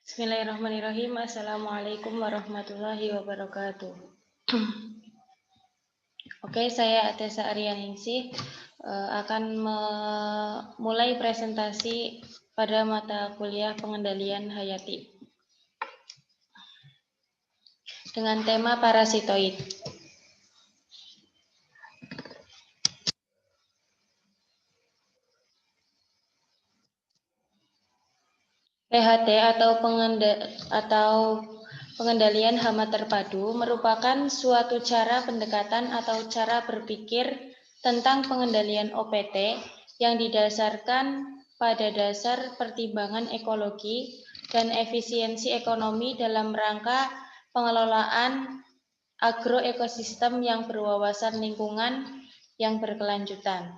Bismillahirrahmanirrahim. Assalamualaikum warahmatullahi wabarakatuh. Oke, saya Atesa Aryaningsih akan memulai presentasi pada mata kuliah pengendalian hayati dengan tema parasitoid. PHT atau pengendalian hama terpadu merupakan suatu cara pendekatan atau cara berpikir tentang pengendalian OPT yang didasarkan pada dasar pertimbangan ekologi dan efisiensi ekonomi dalam rangka pengelolaan agroekosistem yang berwawasan lingkungan yang berkelanjutan.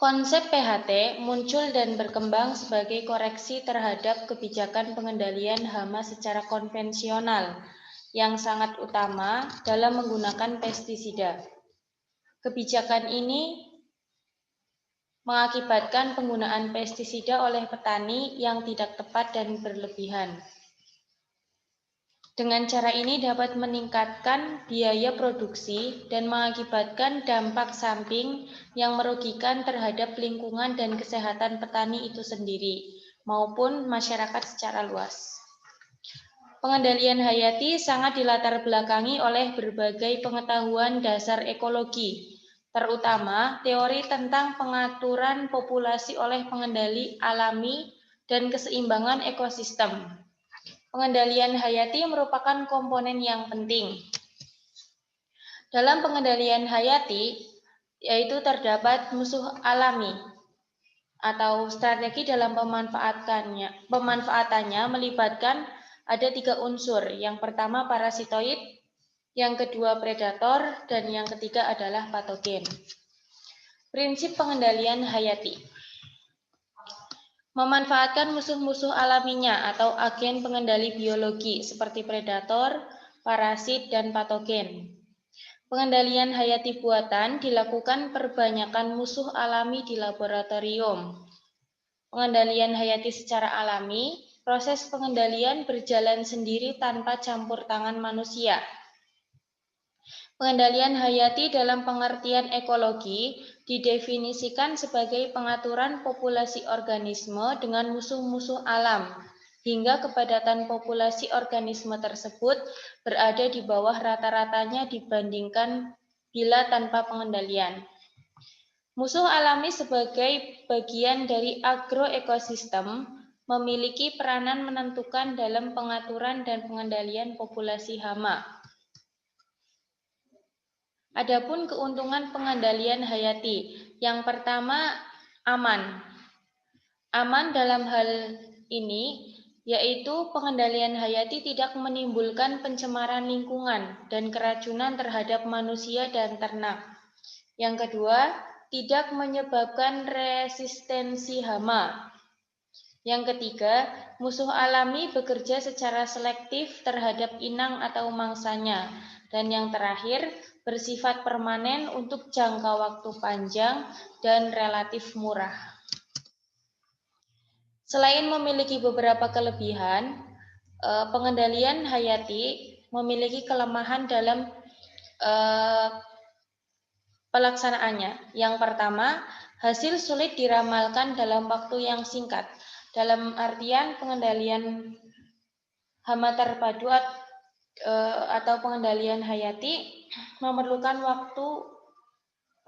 Konsep PHT muncul dan berkembang sebagai koreksi terhadap kebijakan pengendalian hama secara konvensional yang sangat utama dalam menggunakan pestisida. Kebijakan ini mengakibatkan penggunaan pestisida oleh petani yang tidak tepat dan berlebihan. Dengan cara ini dapat meningkatkan biaya produksi dan mengakibatkan dampak samping yang merugikan terhadap lingkungan dan kesehatan petani itu sendiri maupun masyarakat secara luas. Pengendalian hayati sangat dilatar belakangi oleh berbagai pengetahuan dasar ekologi, terutama teori tentang pengaturan populasi oleh pengendali alami dan keseimbangan ekosistem. Pengendalian hayati merupakan komponen yang penting. Dalam pengendalian hayati, yaitu terdapat musuh alami atau strategi dalam pemanfaatannya melibatkan ada 3 unsur. Yang pertama parasitoid, yang kedua predator, dan yang ketiga adalah patogen. Prinsip pengendalian hayati. Memanfaatkan musuh-musuh alaminya atau agen pengendali biologi seperti predator, parasit, dan patogen. Pengendalian hayati buatan dilakukan perbanyakan musuh alami di laboratorium. Pengendalian hayati secara alami, proses pengendalian berjalan sendiri tanpa campur tangan manusia. Pengendalian hayati dalam pengertian ekologi didefinisikan sebagai pengaturan populasi organisme dengan musuh-musuh alam, hingga kepadatan populasi organisme tersebut berada di bawah rata-ratanya dibandingkan bila tanpa pengendalian. Musuh alami sebagai bagian dari agroekosistem memiliki peranan menentukan dalam pengaturan dan pengendalian populasi hama. Adapun keuntungan pengendalian hayati, yang pertama aman. Aman dalam hal ini yaitu pengendalian hayati tidak menimbulkan pencemaran lingkungan dan keracunan terhadap manusia dan ternak. Yang kedua, tidak menyebabkan resistensi hama. Yang ketiga, musuh alami bekerja secara selektif terhadap inang atau mangsanya. Dan yang terakhir, bersifat permanen untuk jangka waktu panjang dan relatif murah. Selain memiliki beberapa kelebihan, pengendalian hayati memiliki kelemahan dalam pelaksanaannya. Yang pertama, hasil sulit diramalkan dalam waktu yang singkat. Dalam artian pengendalian hama terpadu atau pengendalian hayati memerlukan waktu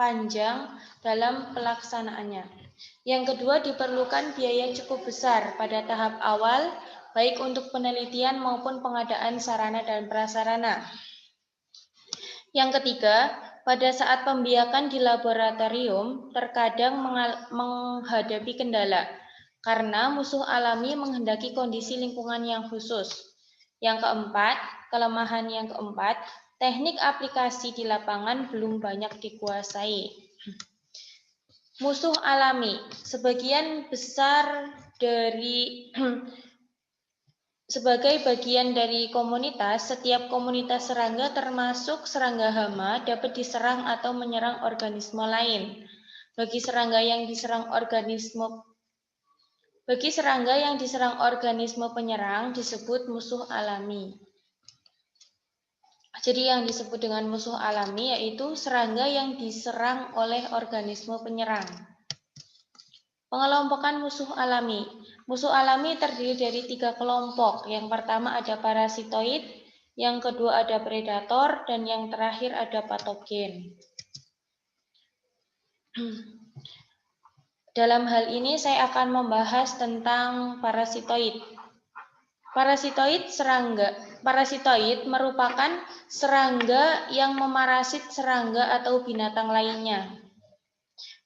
panjang dalam pelaksanaannya. Yang kedua, diperlukan biaya cukup besar pada tahap awal, baik untuk penelitian maupun pengadaan sarana dan prasarana. Yang ketiga, pada saat pembiakan di laboratorium terkadang menghadapi kendala, karena musuh alami menghendaki kondisi lingkungan yang khusus. Yang keempat, kelemahan yang keempat, teknik aplikasi di lapangan belum banyak dikuasai. Musuh alami, sebagian besar dari sebagai bagian dari komunitas, setiap komunitas serangga termasuk serangga hama dapat diserang atau menyerang organisme lain. Bagi serangga yang diserang organisme Bagi serangga yang diserang organisme penyerang disebut musuh alami. Jadi yang disebut dengan musuh alami yaitu serangga yang diserang oleh organisme penyerang. Pengelompokan musuh alami. Musuh alami terdiri dari 3 kelompok. Yang pertama ada parasitoid, yang kedua ada predator, dan yang terakhir ada patogen. Dalam hal ini saya akan membahas tentang parasitoid. Parasitoid merupakan serangga yang memarasit serangga atau binatang lainnya.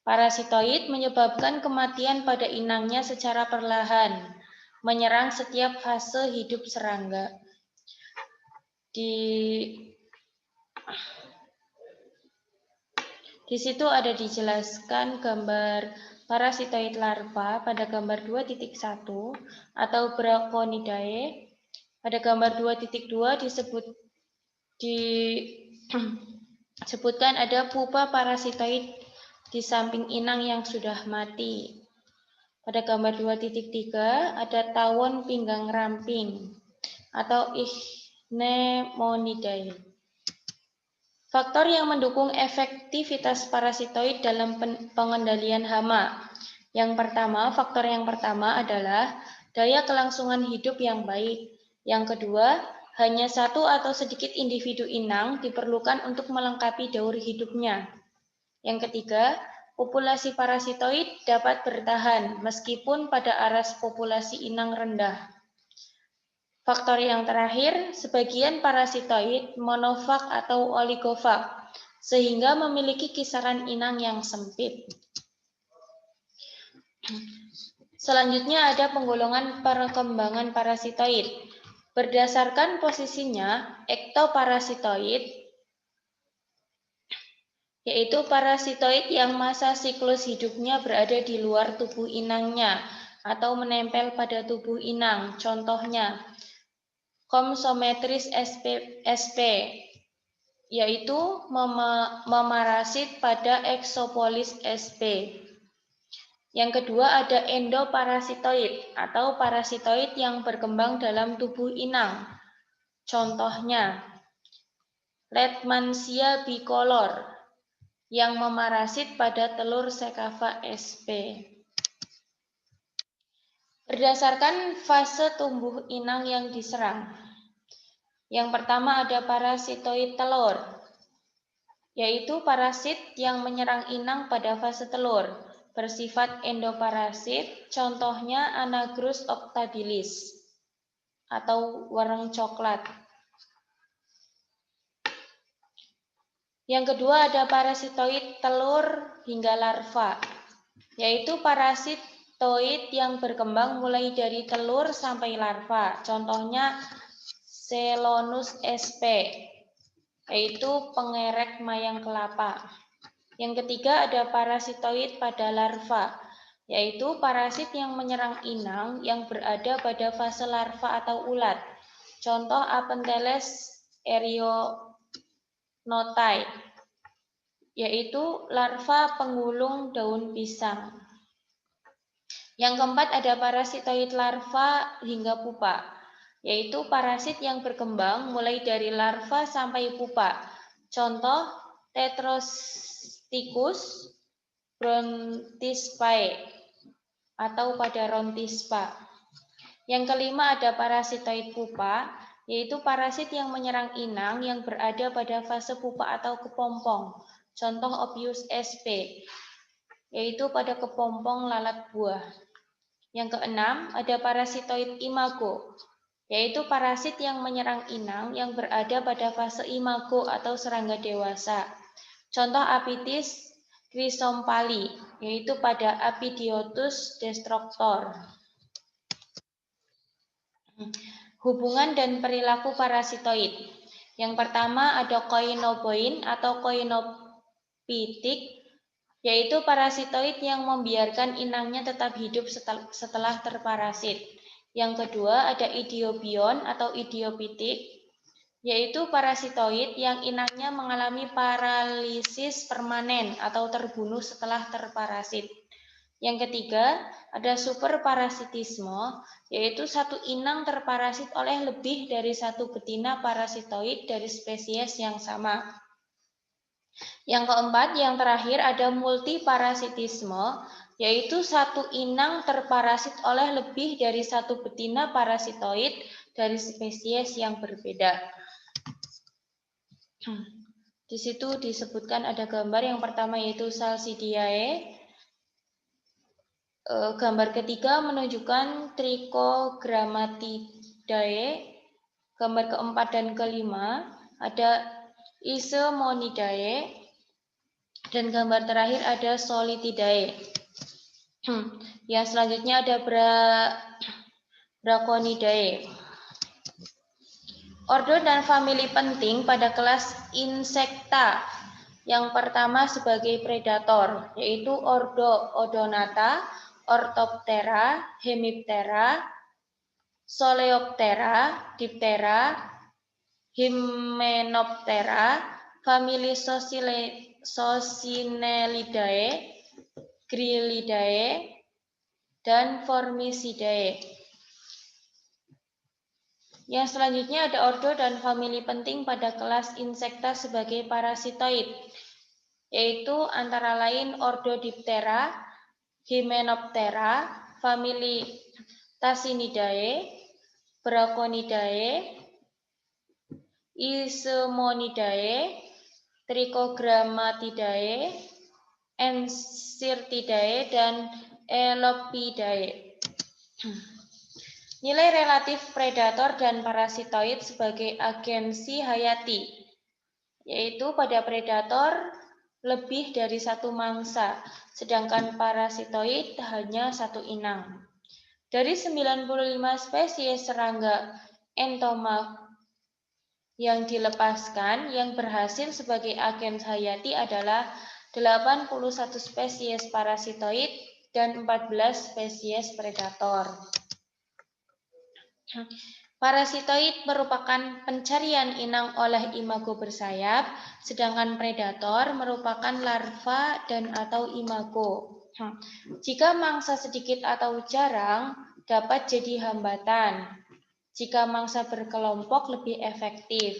Parasitoid menyebabkan kematian pada inangnya secara perlahan, menyerang setiap fase hidup serangga. Di situ ada dijelaskan gambar parasitoid larva pada gambar 2.1 atau Braconidae. Pada gambar 2.2 disebutkan ada pupa parasitoid di samping inang yang sudah mati. Pada gambar 2.3 ada tawon pinggang ramping atau Ichneumonidae. Faktor yang mendukung efektivitas parasitoid dalam pengendalian hama. Faktor yang pertama adalah daya kelangsungan hidup yang baik. Yang kedua, hanya satu atau sedikit individu inang diperlukan untuk melengkapi daur hidupnya. Yang ketiga, populasi parasitoid dapat bertahan meskipun pada aras populasi inang rendah. Faktor yang terakhir, sebagian parasitoid monofag atau oligofag, sehingga memiliki kisaran inang yang sempit. Selanjutnya ada penggolongan perkembangan parasitoid. Berdasarkan posisinya, ektoparasitoid, yaitu parasitoid yang masa siklus hidupnya berada di luar tubuh inangnya atau menempel pada tubuh inang. Contohnya, Compsommatris sp, yaitu memarasit pada Exopolis sp. Yang kedua ada endoparasitoid atau parasitoid yang berkembang dalam tubuh inang. Contohnya, Leishmania bicolor yang memarasit pada telur Secava sp. Berdasarkan fase tumbuh inang yang diserang. Yang pertama ada parasitoid telur, yaitu parasit yang menyerang inang pada fase telur, bersifat endoparasit, contohnya Anagrus octabilis atau wereng coklat. Yang kedua ada parasitoid telur hingga larva, yaitu parasitoid yang berkembang mulai dari telur sampai larva, contohnya Celonus sp, yaitu pengerek mayang kelapa. Yang ketiga ada parasitoid pada larva, yaitu parasit yang menyerang inang yang berada pada fase larva atau ulat. Contoh Apenteles erionotai, yaitu larva penggulung daun pisang. Yang keempat ada parasitoid larva hingga pupa, yaitu parasit yang berkembang mulai dari larva sampai pupa. Contoh Tetrosticus brontispae atau pada Rontispa. Yang kelima ada parasitoid pupa, yaitu parasit yang menyerang inang yang berada pada fase pupa atau kepompong. Contoh Ophius sp, yaitu pada kepompong lalat buah. Yang keenam ada parasitoid imago, yaitu parasit yang menyerang inang yang berada pada fase imago atau serangga dewasa. Contoh Apithys chrysompali, yaitu pada Apidiotus destructor. Hubungan dan perilaku parasitoid. Yang pertama ada koinoboin atau koinopitik, yaitu parasitoid yang membiarkan inangnya tetap hidup setelah terparasit. Yang kedua ada idiobion atau idiopitik, yaitu parasitoid yang inangnya mengalami paralisis permanen atau terbunuh setelah terparasit. Yang ketiga, ada superparasitisme, yaitu satu inang terparasit oleh lebih dari satu betina parasitoid dari spesies yang sama. Yang keempat, yang terakhir ada multiparasitisme, yaitu satu inang terparasit oleh lebih dari satu betina parasitoid dari spesies yang berbeda. Di situ disebutkan ada gambar yang pertama yaitu Salsidiae. Gambar ketiga menunjukkan Trichogrammatidae. Gambar keempat dan kelima ada Isemonidae. Dan gambar terakhir ada Solitidae. Yang selanjutnya ada Braconidae. Ordo dan famili penting pada kelas Insecta. Yang pertama sebagai predator, yaitu Ordo Odonata, Orthoptera, Hemiptera, Coleoptera, Diptera, Hymenoptera, famili Coccinellidae, Grillidae, dan Formicidae. Yang selanjutnya ada ordo dan famili penting pada kelas Insecta sebagai parasitoid, yaitu antara lain ordo Diptera, Hymenoptera, famili Tacinidae, Braconidae, Isemonidae, Trichogrammatidae, Ensirtidae, dan Elopidae. Nilai relatif predator dan parasitoid sebagai agensi hayati, yaitu pada predator lebih dari satu mangsa, sedangkan parasitoid hanya satu inang. Dari 95 spesies serangga entomorf yang dilepaskan, yang berhasil sebagai agen hayati adalah 81 spesies parasitoid dan 14 spesies predator. Parasitoid merupakan pencarian inang oleh imago bersayap, sedangkan predator merupakan larva dan atau imago. Jika mangsa sedikit atau jarang, dapat jadi hambatan. Jika mangsa berkelompok lebih efektif.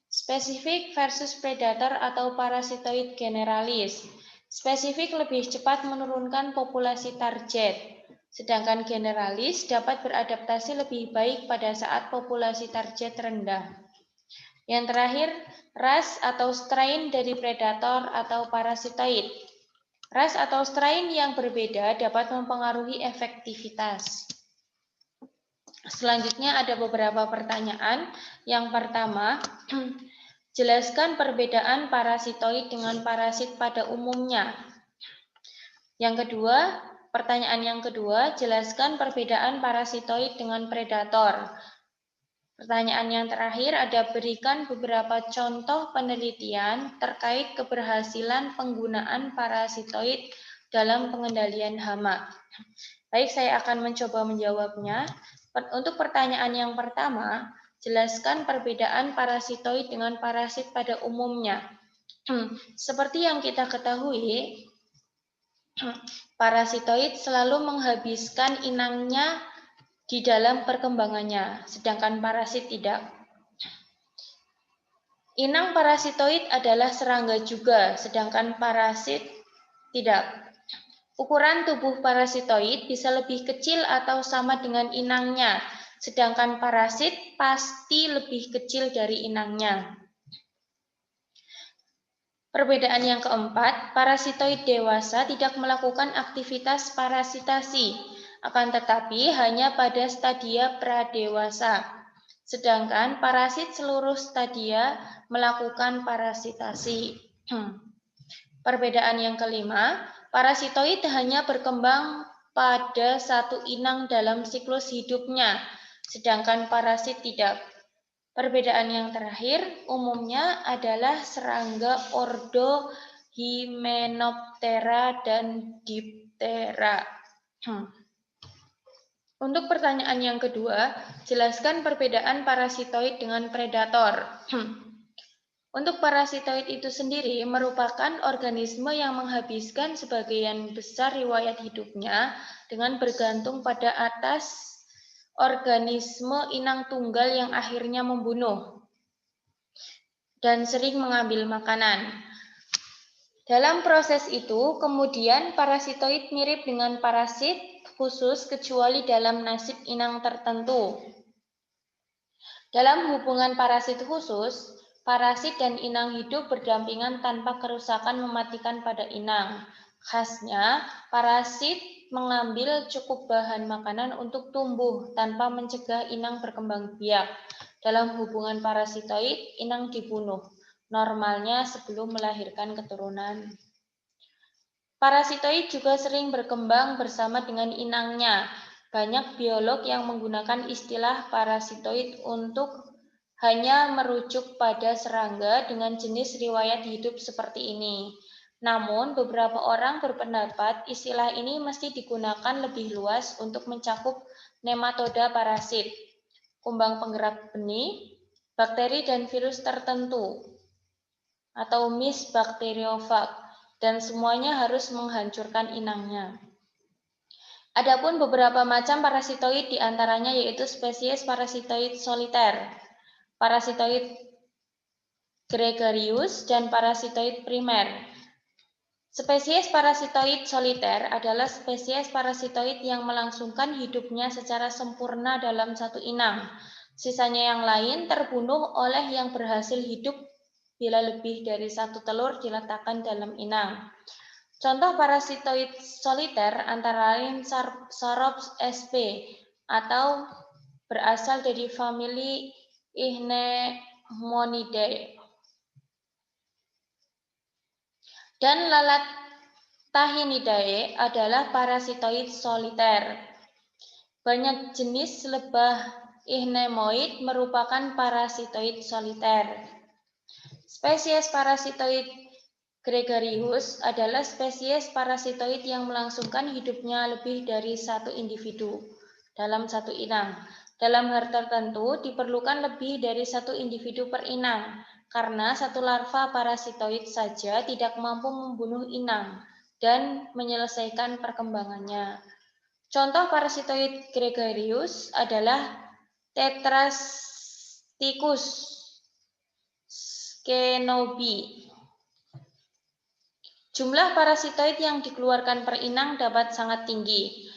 Spesifik versus predator atau parasitoid generalis. Spesifik lebih cepat menurunkan populasi target. Sedangkan generalis dapat beradaptasi lebih baik pada saat populasi target rendah. Yang terakhir, ras atau strain dari predator atau parasitoid. Ras atau strain yang berbeda dapat mempengaruhi efektivitas. Selanjutnya ada beberapa pertanyaan. Yang pertama, jelaskan perbedaan parasitoid dengan parasit pada umumnya. Yang kedua, pertanyaan yang kedua, jelaskan perbedaan parasitoid dengan predator. Pertanyaan yang terakhir ada berikan beberapa contoh penelitian terkait keberhasilan penggunaan parasitoid dalam pengendalian hama. Baik, saya akan mencoba menjawabnya. Untuk pertanyaan yang pertama, jelaskan perbedaan parasitoid dengan parasit pada umumnya. Seperti yang kita ketahui, parasitoid selalu menghabiskan inangnya di dalam perkembangannya, sedangkan parasit tidak. Inang parasitoid adalah serangga juga, sedangkan parasit tidak. Ukuran tubuh parasitoid bisa lebih kecil atau sama dengan inangnya, sedangkan parasit pasti lebih kecil dari inangnya. Perbedaan yang keempat, parasitoid dewasa tidak melakukan aktivitas parasitasi, akan tetapi hanya pada stadia pradewasa. Sedangkan parasit seluruh stadia melakukan parasitasi. Perbedaan yang kelima, parasitoid hanya berkembang pada satu inang dalam siklus hidupnya, sedangkan parasit tidak. Perbedaan yang terakhir umumnya adalah serangga ordo Hymenoptera dan Diptera. Untuk pertanyaan yang kedua, jelaskan perbedaan parasitoid dengan predator. Untuk parasitoid itu sendiri merupakan organisme yang menghabiskan sebagian besar riwayat hidupnya dengan bergantung pada atas organisme inang tunggal yang akhirnya membunuh dan sering mengambil makanan. Dalam proses itu, kemudian parasitoid mirip dengan parasit khusus kecuali dalam nasib inang tertentu. Dalam hubungan parasit khusus, parasit dan inang hidup berdampingan tanpa kerusakan mematikan pada inang. Khasnya, parasit mengambil cukup bahan makanan untuk tumbuh tanpa mencegah inang berkembang biak. Dalam hubungan parasitoid, inang dibunuh, normalnya sebelum melahirkan keturunan. Parasitoid juga sering berkembang bersama dengan inangnya. Banyak biolog yang menggunakan istilah parasitoid untuk hanya merujuk pada serangga dengan jenis riwayat hidup seperti ini. Namun, beberapa orang berpendapat istilah ini mesti digunakan lebih luas untuk mencakup nematoda parasit, kumbang penggerak benih, bakteri dan virus tertentu, atau misbakteriofag, dan semuanya harus menghancurkan inangnya. Adapun beberapa macam parasitoid diantaranya yaitu spesies parasitoid soliter, parasitoid gregarius, dan parasitoid primer. Spesies parasitoid soliter adalah spesies parasitoid yang melangsungkan hidupnya secara sempurna dalam satu inang. Sisanya yang lain terbunuh oleh yang berhasil hidup bila lebih dari satu telur diletakkan dalam inang. Contoh parasitoid soliter antara lain Sarops sp. atau berasal dari famili Ichneumonidae dan lalat Tachynidae adalah parasitoid soliter. Banyak jenis lebah ichnemoid merupakan parasitoid soliter. Spesies parasitoid gregarius adalah spesies parasitoid yang melangsungkan hidupnya lebih dari satu individu dalam satu inang. Dalam hal tertentu diperlukan lebih dari satu individu per inang, karena satu larva parasitoid saja tidak mampu membunuh inang dan menyelesaikan perkembangannya. Contoh parasitoid gregarius adalah Tetrasticus skenobi. Jumlah parasitoid yang dikeluarkan per inang dapat sangat tinggi.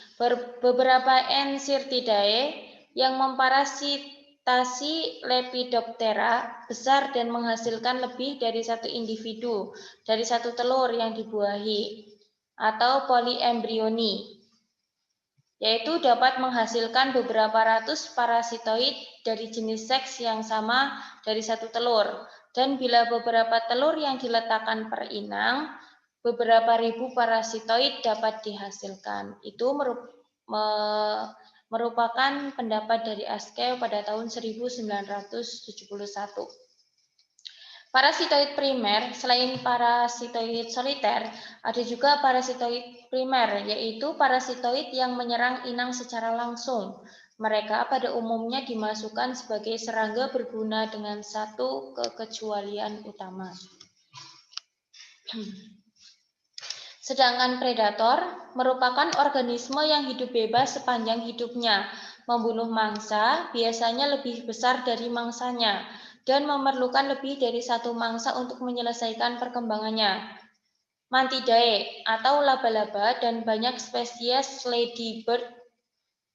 Beberapa Ensirtidae yang memparasitasi Lepidoptera besar dan menghasilkan lebih dari satu individu dari satu telur yang dibuahi, atau polyembrioni, yaitu dapat menghasilkan beberapa ratus parasitoid dari jenis seks yang sama dari satu telur. Dan bila beberapa telur yang diletakkan per inang, beberapa ribu parasitoid dapat dihasilkan. Itu merupakan pendapat dari Askell pada tahun 1971. Parasitoid primer, selain parasitoid soliter, ada juga parasitoid primer, yaitu parasitoid yang menyerang inang secara langsung. Mereka pada umumnya dimasukkan sebagai serangga berguna dengan satu kekecualian utama. Sedangkan predator merupakan organisme yang hidup bebas sepanjang hidupnya, membunuh mangsa biasanya lebih besar dari mangsanya, dan memerlukan lebih dari satu mangsa untuk menyelesaikan perkembangannya. Mantidae atau laba-laba dan banyak spesies ladybird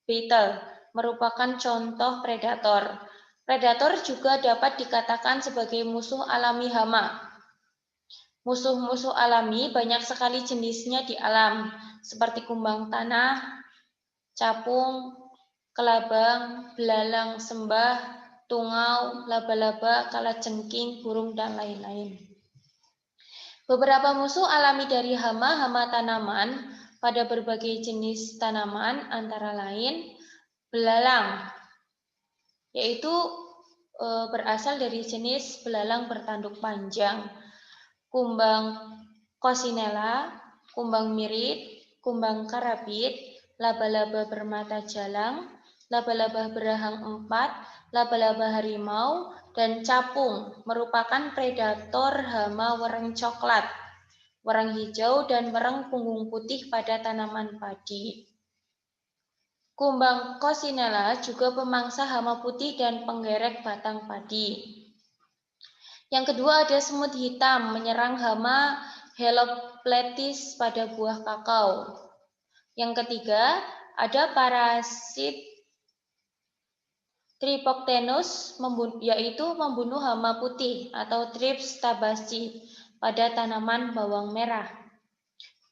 beetle merupakan contoh predator. Predator juga dapat dikatakan sebagai musuh alami hama. Musuh-musuh alami banyak sekali jenisnya di alam, seperti kumbang tanah, capung, kelabang, belalang sembah, tungau, laba-laba, kalajengking, burung, dan lain-lain. Beberapa musuh alami dari hama-hama tanaman pada berbagai jenis tanaman antara lain belalang, yaitu berasal dari jenis belalang bertanduk panjang, kumbang Coccinella, kumbang mirit, kumbang karabit, laba-laba bermata jalang, laba-laba berahang empat, laba-laba harimau, dan capung merupakan predator hama wereng coklat, wereng hijau, dan wereng punggung putih pada tanaman padi. Kumbang Coccinella juga pemangsa hama putih dan penggerek batang padi. Yang kedua ada semut hitam menyerang hama Helopletis pada buah kakao. Yang ketiga ada parasit Tripoctenus, yaitu membunuh hama putih atau Thrips tabaci pada tanaman bawang merah.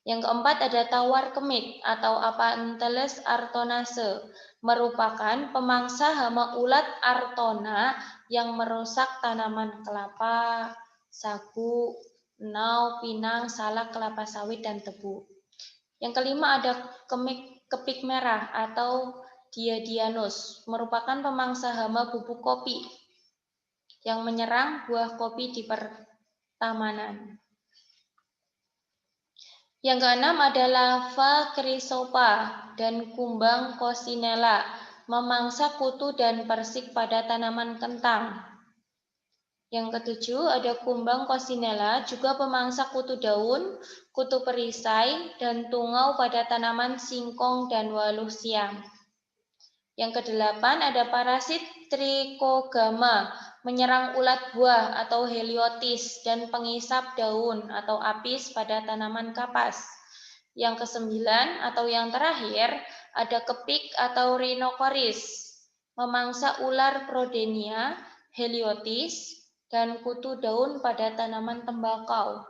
Yang keempat ada tawar kemit atau Apanteles artonase, merupakan pemangsa hama ulat artona yang merusak tanaman kelapa, sagu, enau, pinang, salak, kelapa sawit, dan tebu. Yang kelima ada kepik merah atau Diadianus, merupakan pemangsa hama bubuk kopi yang menyerang buah kopi di pertamanan. Yang keenam adalah Lava chrysopa dan kumbang Coccinella, memangsa kutu dan persik pada tanaman kentang. Yang ketujuh ada kumbang Coccinella, juga pemangsa kutu daun, kutu perisai, dan tungau pada tanaman singkong dan waluh siam. Yang kedelapan ada parasit Trichogama, menyerang ulat buah atau Heliotis dan pengisap daun atau apis pada tanaman kapas. Yang kesembilan atau yang terakhir ada kepik atau Rhinocoris, memangsa ular Prodenia, Heliotis, dan kutu daun pada tanaman tembakau.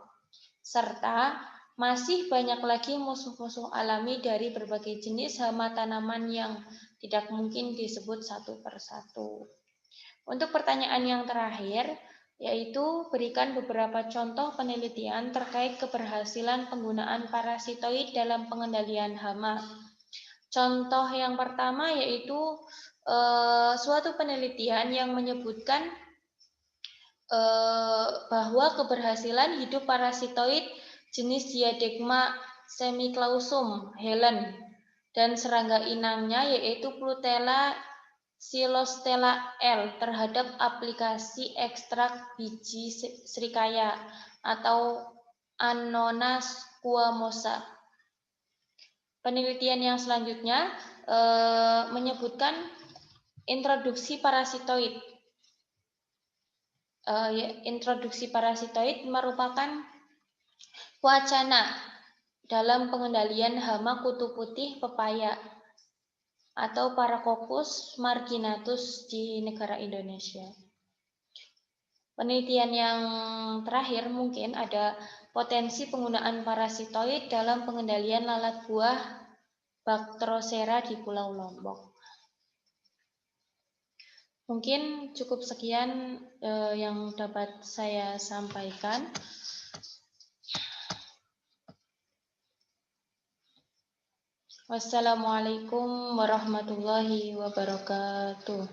Serta masih banyak lagi musuh-musuh alami dari berbagai jenis hama tanaman yang tidak mungkin disebut satu persatu. Untuk pertanyaan yang terakhir, yaitu berikan beberapa contoh penelitian terkait keberhasilan penggunaan parasitoid dalam pengendalian hama. Contoh yang pertama yaitu suatu penelitian yang menyebutkan bahwa keberhasilan hidup parasitoid jenis Diadema semiclausum Helen dan serangga inangnya yaitu Plutella Xylostella L terhadap aplikasi ekstrak biji srikaya atau Annona squamosa. Penelitian yang selanjutnya menyebutkan introduksi parasitoid. Introduksi parasitoid merupakan wacana dalam pengendalian hama kutu putih pepaya atau Paracoccus marginatus di negara Indonesia. Penelitian yang terakhir mungkin ada potensi penggunaan parasitoid dalam pengendalian lalat buah Bactrocera di Pulau Lombok. Mungkin cukup sekian yang dapat saya sampaikan. Wassalamualaikum warahmatullahi wabarakatuh.